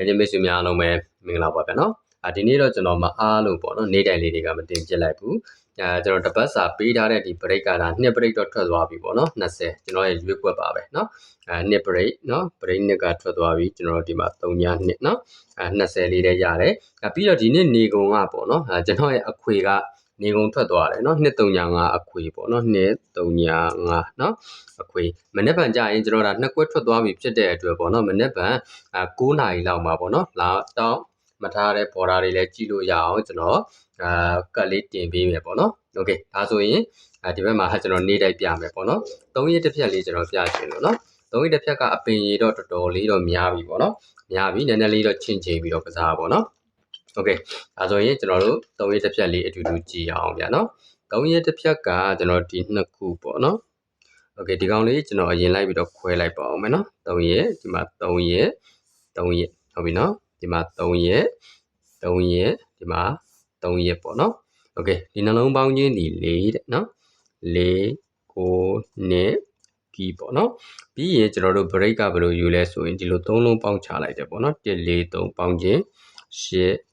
ချင်းမိတ်ဆွေများအားလုံးပဲမင်္ဂလာပါဗျာနော်ဒီနေ့တော့ကျွန်တော်မအားလို့ပေါ့နော်နေ့တိုင်းလေးတွေကမတင်ပြလိုက်ဘူးကျွန်တော်တပတ်စာပေးထားတဲ့ဒီ break က2 break တော့ထွက်သွားပြီပေါ့နော်20ကျွန်တော်ရဲ့ရွေးကွက်ပါပဲနော်2 break နော် break 2ကထွက်သွားပြီကျွန်တော်ဒီမှာ3ည2နော်20လေးတည်းရတယ်ပြီးတော့ဒီနေ့နေကုန်ကပေါ့နော်ကျွန်တော်ရဲ့အခွေကနေကုန်ထွက်သွားတယ်နော်235အခွေပေါ့နော်235နော်အခွေမနေ့ကကြာရင်ကျွန်တော်နှစ်ကွက်ထွက်သွားပြီဖြစ်တဲ့အတွက်ပေါ့နော်မနေ့က9နာရီလောက်မှာပေါ့နော်လာတော့မထားတဲ့ border တွေလည်းကြည့်လို့ရအောင်ကျွန်တော်ကတ်လေးတင်ပေးမယ်ပေါ့နော်โอเคဒါဆိုရင်ဒီဘက်မှာကျွန်တော်နေတိုက်ပြမယ်ပေါ့နော်3ရက်တစ်ဖြတ်လေးကျွန်တော်ပြချင်လို့နော်3ရက်တစ်ဖြတ်ကအပင်ရေတော့တော်တော်လေးတော့များပြီပေါ့နော်များပြီနည်းနည်းလေးတော့ချင်းချင်းပြီးတော့ကစားပေါ့နော်โอเคဒါဆိုရင်ကျွန်တော်တို့3ရက်တစ်ဖြတ်လေးအတူတူကြည့်အောင်ဗျာနော်3ရက်တစ်ဖြတ်ကကျွန်တော်ဒီနှစ်ခုပေါ့နော်โอเคဒီကောင်လေးကျွန်တော်အရင်လိုက်ပြီးတော့ခွဲလိုက်ပါအောင်မယ်နော်3ရက်ဒီမှာ3ရက်ဟုတ်ပြီနော်ဒီမှာ3ရက်ဒီမှာ3ရက်ပေါ့နော်โอเคဒီနှလုံးပေါင်းချင်းဒီ4တဲ့နော်4 9နဲ့ကီးပေါ့နော်ပြီးရင်ကျွန်တော်တို့ break ကဘယ်လိုယူလဲဆိုရင်ဒီလို3လုံးပေါင်းချလိုက်တယ်ပေါ့နော်1 4 3ပေါင်းချင်း8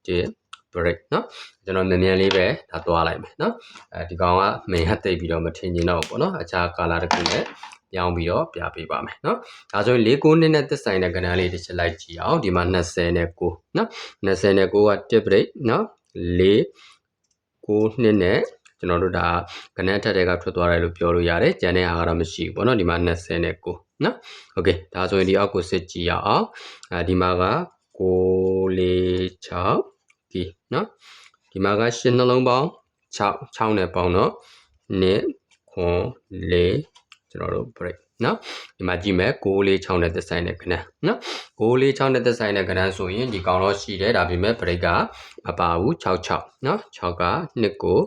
3 break နော်ကျွန်တော်မြန်လေးပဲဒါသွားလိုက်မယ်နော်ဒီကောင်ကမင်ဟတ်သိပ်ပြီးတော့မထင်ကျင်တော့ဘူးပေါ့နော်အခြား color တစ်ခုနဲ့ပြောင်းပြီးတော့ပြပေးပါမယ်နော်ဒါဆိုရင်4 9နှစ်နဲ့သက်ဆိုင်တဲ့ကဏ္ဍလေးတစ်ချက်လိုက်ကြည့်အောင်ဒီမှာ29နော်29က1 break နော်4 9နှစ်နဲ့ကျွန်တော်တို့ဒါကဏ္ဍထက်တွေကထွက်သွားတယ်လို့ပြောလို့ရတယ်ကျန်တဲ့ဟာကတော့မရှိဘူးပေါ့နော်ဒီမှာ29နော်โอเคဒါဆိုရင်ဒီအောက်ကိုစစ်ကြည့်ရအောင်ဒီမှာက6 4 6ဒီနော်ဒီမှာက8နှလုံးပေါင်း6နဲ့ပေါင်းတော့2 9 4ကျွန်တော်တို့ break နော်ဒီမှာကြည့်မယ်6 4 6နဲ့သက်ဆိုင်တဲ့ကဏ္ဍနော်6 4 6နဲ့သက်ဆိုင်တဲ့ကဏ္ဍဆိုရင်ဒီကောင်တော့ရှိတယ်ဒါပေမဲ့ break ကမပါဘူး6နော်6က2ကို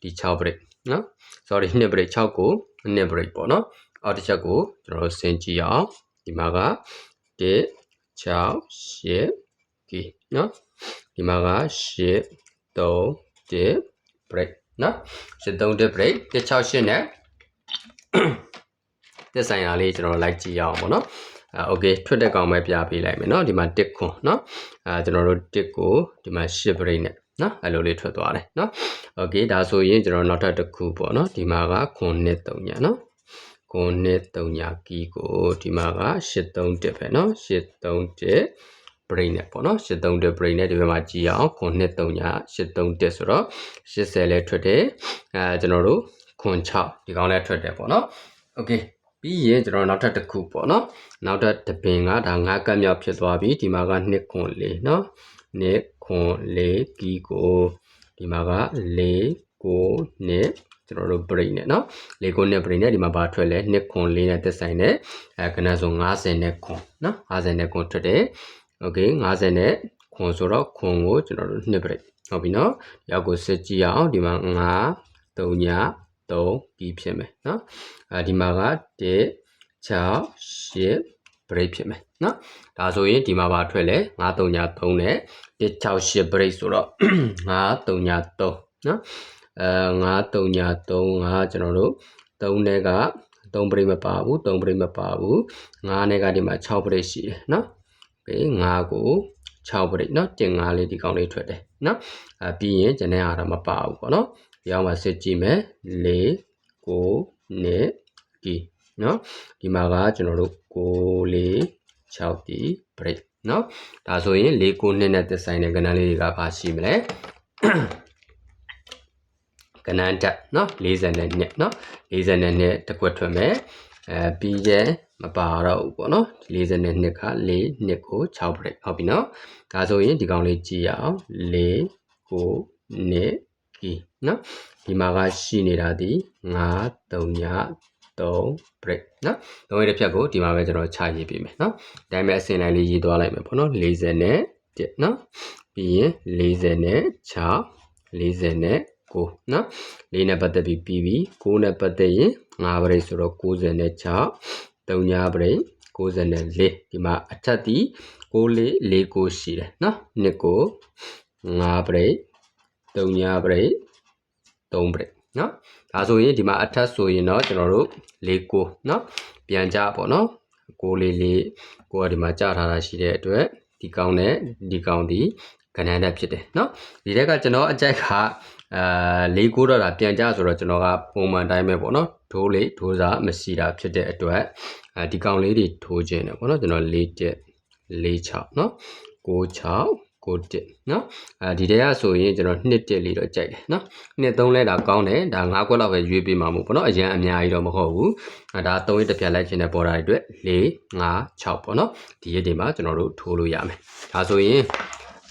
ဒီ6 break နော် sorry 2 break 6ကို2 break ပေါ့နော်အောက်တစ်ချက်ကိုကျွန်တော်တို့ဆင်ကြည့်အောင်ဒီမှာက1 6 8ဒီနော်ဒီမှာက8 3 break နော်8 3 break 1 6 8နဲ့သက်ဆိုင်ရာလေးကျွန်တော်လိုက်ကြည့်ရအောင်ပေါ့နော်โอเคထွက်တဲ့ကောင်ပဲပြပေးလိုက်မယ်နော်ဒီမှာ1ခွန်နော်ကျွန်တော်တို့1ကိုဒီမှာ8 break နဲ့နော်အဲ့လိုလေးထွက်သွားတယ်နော်โอเคဒါဆိုရင်ကျွန်တော်နောက်ထပ်တစ်ခုပေါ့နော်ဒီမှာကခွန်နဲ့3ညာနော်ခွန်နဲ့3ညာကီးကိုဒီမှာက8 3 1ပဲနော်8 3 1 break နဲ့ပေါ့နော်8 3 1 break နဲ့ဒီဘက်မှာကြည့်အောင်ခွန်နဲ့3ညာ8 3 1ဆိုတော့80လဲထွက်တယ်ကျွန်တော်တို့ခွန်6ဒီကောင်လဲထွက်တယ်ပေါ့နော်โอเคပြီးရင်ကျွန်တော်နောက်ထပ်တစ်ခုပေါ့နော်နောက်ထပ်တပင်ကဒါ9ကတ်မြောက်ဖြစ်သွားပြီဒီမှာက2ခွန်4နော်2ခွန်4ကီးကိုဒီမှာက4 9နဲ့ကျွန်တော်တို့ break နဲ့နော်4 9နဲ့ break နဲ့ဒီမှာဘာထွက်လဲ2ခွန်4နဲ့သက်ဆိုင်တဲ့ကဏ္ဍဆို50နဲ့ခွန်နော်50နဲ့ခွန်ထွက်တယ်โอเค50နဲ့ခွန်ဆိုတော့ခွန်ကိုကျွန်တော်တို့2 break ဟုတ်ပြီနော်ရောက်ကိုစစ်ကြည့်အောင်ဒီမှာ5 3ည3ပြီးဖြစ်မယ်နော်ဒီမှာက1 6 8 break ဖြစ်မယ်နော်ဒါဆိုရင်ဒီမှာပါထွက်လဲ9 3ည3နဲ့1 6 8 break ဆိုတော့9 3ည3နော်9 3ည3ကကျွန်တော်တို့3နဲ့က3 break မပါဘူး3 break မပါဘူး9နဲ့ကဒီမှာ6 break ရှိတယ်နော်5ကို6 break နော်တင်5လေးဒီကောင်လေးထွက်တယ်နော်ပြီးရင်ကျွန်တော်ကတော့မပါဘူးပေါ့နော်ဒီအောင်မှာစစ်ကြည့်မယ်4 9နဲ့ဒီနော်ဒီမှာကကျွန်တော်တို့6 4 6ဒီ break နော်ဒါဆိုရင်4 9နှစ်နဲ့သက်ဆိုင်တဲ့ကဏ္ဍလေးတွေကပါရှိမလဲကဏ္ဍတက်နော်40နဲ့နှစ်နော်40နဲ့နှစ်တစ်ခွက်ထွက်မယ်ပြီးရင်မပါတော့ဘူးပေါ့နော်40နဲ့နှစ်က4နှစ်ကို6 break ဟုတ်ပြီနော်ဒါဆိုရင်ဒီကောင်လေးကြည့်ရအောင်4 9နှစ်ဒီနော်ဒီမှာကရှိနေတာဒီ5 3ည3 break နော်3ရက်တစ်ဖြတ်ကိုဒီမှာပဲကျွန်တော်ခြာရေးပေးမယ်နော်ဒါပေမဲ့အစင်တိုင်းလေးရေးသွားလိုက်မယ်ပေါ့နော်40နဲ့1နော်ပြီးရင်40နဲ့6 40နဲ့9နော်4နဲ့ပတ်သက်ပြီးပြီးပြီ9နဲ့ပတ်သက်ရင်5 break ဆိုတော့90နဲ့6 3ည break 94ဒီမှာအထက်ဒီ6 4 4 9ရှိတယ်နော်နှစ်ကို5 break 3ည break 3 break နော်ဒါဆိုရင်ဒီမှာအထက်ဆိုရင်တော့ကျွန်တော်တို့4 9နော်ပြန်ကြပေါ့နော် 6လေးလေးကိုကဒီမှာကြာထားတာရှိတဲ့အတွက်ဒီကောင်းနဲ့ဒီကောင်းဒီကဏ္ဍတက်ဖြစ်တယ်เนาะဒီတက်ကကျွန်တော်အကြိုက်က4 9တော့တာပြန်ကြဆိုတော့ကျွန်တော်ကပုံမှန်တိုင်းပဲပေါ့နော်ထိုးလေးထိုးစားမရှိတာဖြစ်တဲ့အတွက်ဒီကောင်လေးတွေထိုးခြင်းတယ်ပေါ့နော်ကျွန်တော်4 1 4 6เนาะ6 6 9 1เนาะဒီတဲကဆိုရင်ကျွန်တော်2 1လေးတော့ကြိုက်တယ်เนาะ2 3လဲဒါကောင်းတယ်ဒါ9ခွက်လောက်ပဲရွေးပေးမှာမို့ပေါ့နော်အရင်အများကြီးတော့မဟုတ်ဘူးဒါ3ရက်တစ်ပြက်လိုက်ခြင်းတဲ့ပေါ်တာတွေအတွက်4 5 6ပေါ့နော်ဒီရက်တွေမှာကျွန်တော်တို့ထိုးလို့ရမယ်ဒါဆိုရင်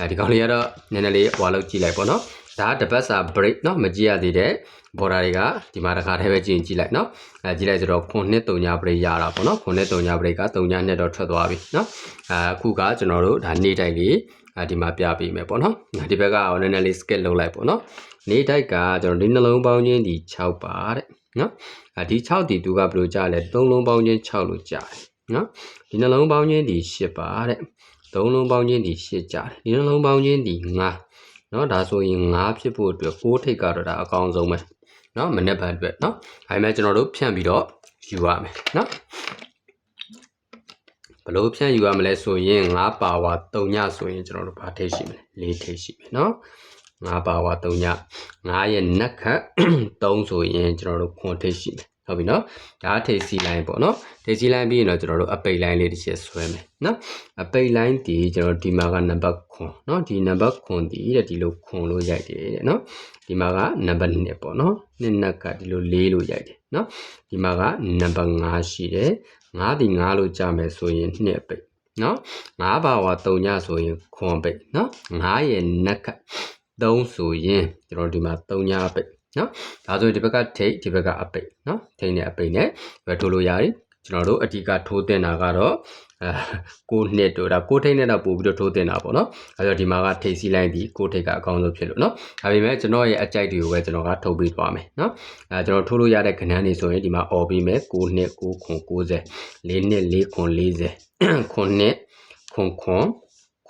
ဒီကောင်လေးကတော့နည်းနည်းလေးဟွာလောက်ကြည့်လိုက်ပေါ့နော်ဒါတပတ်စာ break เนาะမကြည့်ရသေးတဲ့ border တွေကဒီမှာတစ်ခါတည်းပဲကြည့်ကြည့်လိုက်เนาะကြည့်လိုက်ဆိုတော့9 3ည break ရတာပေါ့เนาะ9 3ည break က3ညနဲ့တော့ထွက်သွားပြီเนาะအခုကကျွန်တော်တို့ဒါနေ့တိုက်လေးဒီမှာပြပေးမယ်ပေါ့เนาะဒီဘက်ကရောနည်းနည်းလေး skip လုပ်လိုက်ပေါ့เนาะနေ့တိုက်ကကျွန်တော်ဒီနှလုံးပေါင်းချင်းဒီ6ပါတဲ့เนาะဒီ6ဒီသူကဘယ်လိုကြားလဲ3လုံးပေါင်းချင်း6လို့ကြားတယ်เนาะဒီနှလုံးပေါင်းချင်းဒီ8ပါတဲ့3လုံးပေါင်းချင်းဒီ8ကြားတယ်ဒီနှလုံးပေါင်းချင်းဒီ9เนาะဒါဆိုရင်9ဖြစ်ဖို့အတွက်6ထိပ်ကတော့ဒါအကောင်းဆုံးပဲเนาะမနေ့ပတ်အတွက်เนาะဒါပေမဲ့ကျွန်တော်တို့ဖြန့်ပြီးတော့ယူရမယ်เนาะဘလို့ဖြန့်ယူရမလဲဆိုရင်9ပါဝါ3ညဆိုရင်ကျွန်တော်တို့ဘာထိပ်ရှိမလဲ4ထိပ်ရှိမယ်เนาะ9ပါဝါ3ည9ရဲ့နက်ခတ်3ဆိုရင်ကျွန်တော်တို့9ထိပ်ရှိမယ်ဟုတ်ပြီเนาะဒါထိပ်စီလိုင်းပေါ့เนาะထိပ်စီလိုင်းပြီးရင်တော့ကျွန်တော်တို့အပိတ်လိုင်းလေးတစ်ချက်ဆွဲမယ်เนาะအပိတ်လိုင်းဒီကျွန်တော်ဒီမှာကနံပါတ်9เนาะဒီနံပါတ်9ဒီတဲ့ဒီလို9လို့ရိုက်တယ်တဲ့เนาะဒီမှာကနံပါတ်2ပေါ့เนาะ2နက်ကဒီလို4လို့ရိုက်တယ်เนาะဒီမှာကနံပါတ်5ရှိတယ်5ဒီ5လို့ကြာမယ်ဆိုရင်2အပိတ်เนาะ9ပါဝါ3ညဆိုရင်9အပိတ်เนาะ9ရဲ့နက်က3ဆိုရင်ကျွန်တော်ဒီမှာ3ညအပိတ်နော်ဒါဆိုဒီဘက်ကထိတ်ဒီဘက်ကအပိတ်နော်ထိတ်နဲ့အပိတ်နဲ့ပဲထိုးလို့ရတယ်ကျွန်တော်တို့အဓိကထိုးတင်တာကတော့9နှစ်တို့ဒါ9ထိတ်နဲ့တော့ပို့ပြီးတော့ထိုးတင်တာပေါ့နော်အဲဆိုဒီမှာကထိတ်စီလိုက်ပြီး9ထိတ်ကအကောင်းဆုံးဖြစ်လို့နော်ဒါပေမဲ့ကျွန်တော်ရဲ့အကြိုက်တွေကိုပဲကျွန်တော်ကထုတ်ပေးသွားမယ်နော်ကျွန်တော်ထိုးလို့ရတဲ့ခဏန်းတွေဆိုရင်ဒီမှာអော်ပေးမယ်9နှစ်9ခွန်90 4နှစ်4ခွန်40 9နှစ်ခွန်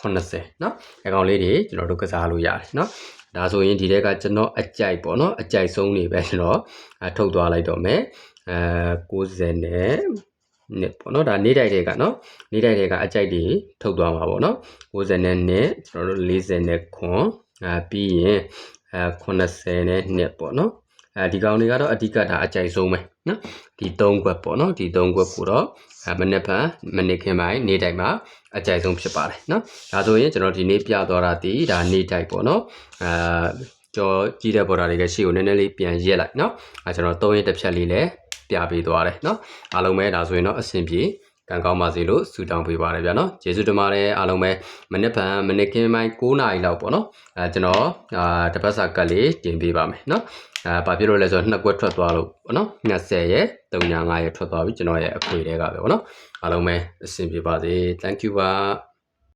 80နော်အကောင်လေးတွေကျွန်တော်တို့ကစားလို့ရတယ်နော်ဒါဆိုရင်ဒီတက်ကကျွန်တော်အကြိုက်ပေါ့နော်အကြိုက်ဆုံးနေပဲကျွန်တော်ထုတ်သွားလိုက်တော့မယ်90နဲ့နှစ်ပေါ့နော်ဒါနေ့တိုက်တွေကနော်နေ့တိုက်တွေကအကြိုက်တွေထုတ်သွားမှာပေါ့နော်90နဲ့နှစ်ကျွန်တော်တို့40နဲ့ခွန်ပြီးရင်80နဲ့နှစ်ပေါ့နော်ဒီကောင်တွေကတော့အဓိကဒါအကြိုက်ဆုံးပဲနော်ဒီ3ခွက်ပေါ့နော်ဒီ3ခွက်ကိုတော့မနေ့မနေ့ခင်ပိုင်းနေ့တိုက်မှာအကြိုက်ဆုံးဖြစ်ပါတယ်နော်ဒါဆိုရင်ကျွန်တော်ဒီနေ့ပြသွားတာဒီဒါနေ့တိုက်ပေါ့နော်ကြောကြည့်တဲ့ပေါ်တာတွေကရှေ့ကိုနည်းနည်းလေးပြန်ရက်လိုက်နော်ကျွန်တော်3ရက်တစ်ဖြတ်လေးလည်းပြပေးသွားတယ်နော်အားလုံးပဲဒါဆိုရင်တော့အဆင်ပြေကံကောင်းပါစေလို့ဆုတောင်းပေးပါတယ်ဗျာနော်ကျေးဇူးတင်ပါတယ်အားလုံးပဲမနေ့ခင်းပိုင်း9နာရီလောက်ပေါ့နော်ကျွန်တော်တပတ်စာကတ်လေးတင်ပေးပါမယ်နော်ဘာဖြစ်လို့လဲဆိုတော့2ခွက်ထွက်သွားလို့ပေါ့နော်20ရဲ့3ညာ5ရဲ့ထွက်သွားပြီကျွန်တော်ရဲ့အခွေတွေကပဲပေါ့နော်အားလုံးပဲအဆင်ပြေပါစေ thank you ပါ